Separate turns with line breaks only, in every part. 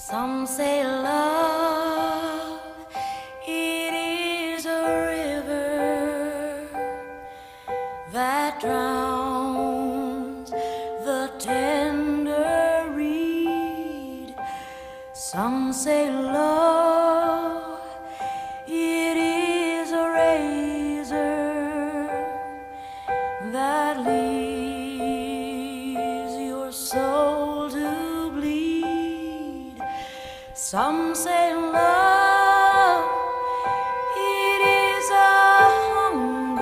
Some say love, it is a river that drowns the tender reed. Some say love, it is a razor that leaves your soul to bleed. Some say love, it is a hunger,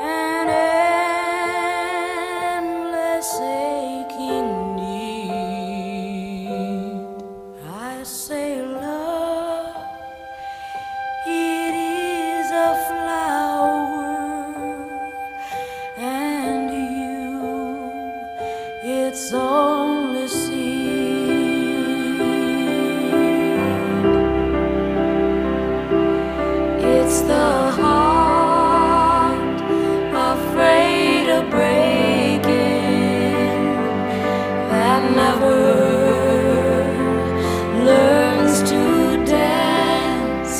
an endless aching need. I say love, it is a flower, and you, its only seed. It's the heart afraid of breaking that never learns to dance.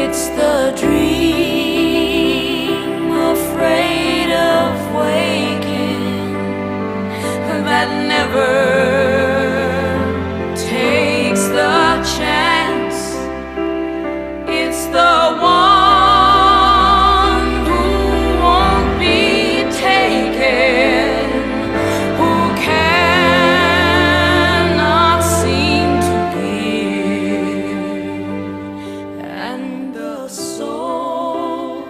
It's the dream afraid of waking that never takes the chance. It's the one who won't be taken, who cannot seem to give, and the soul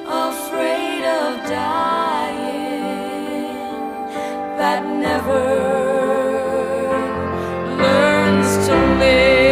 afraid of dying that never learns to live.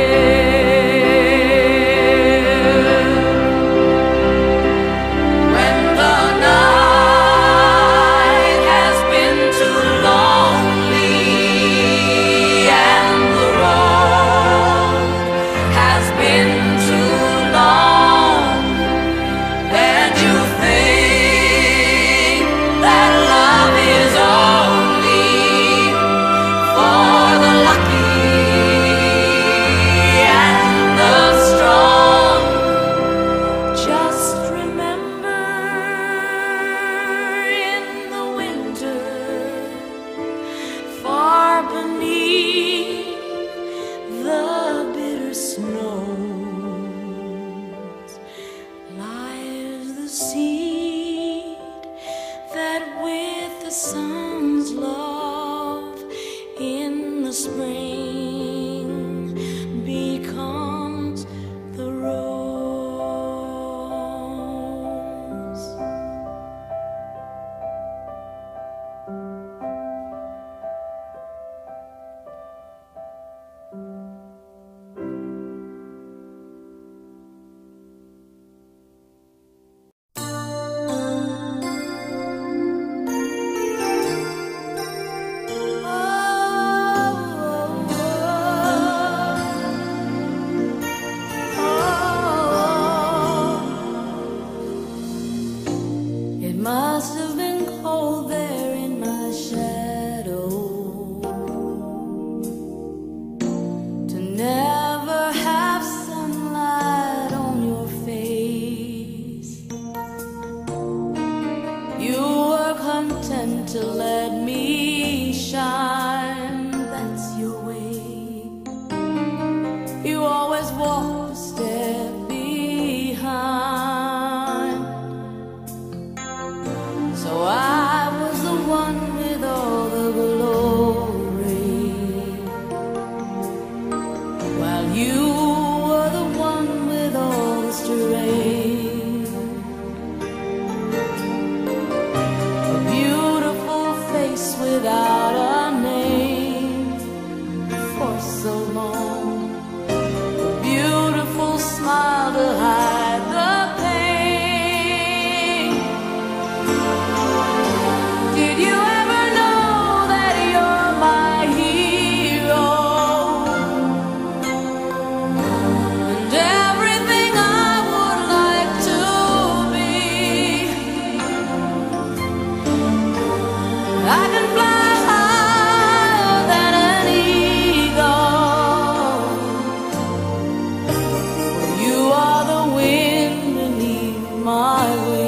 Sun's love in the spring becomes the rose. Must have been cold there in my shadow to never have sunlight on your face. You were content to let me shine, that's your way. You always walked a step behind. So I was the one with all the glory, while you were the one with all the strength. A beautiful face without a name. my way.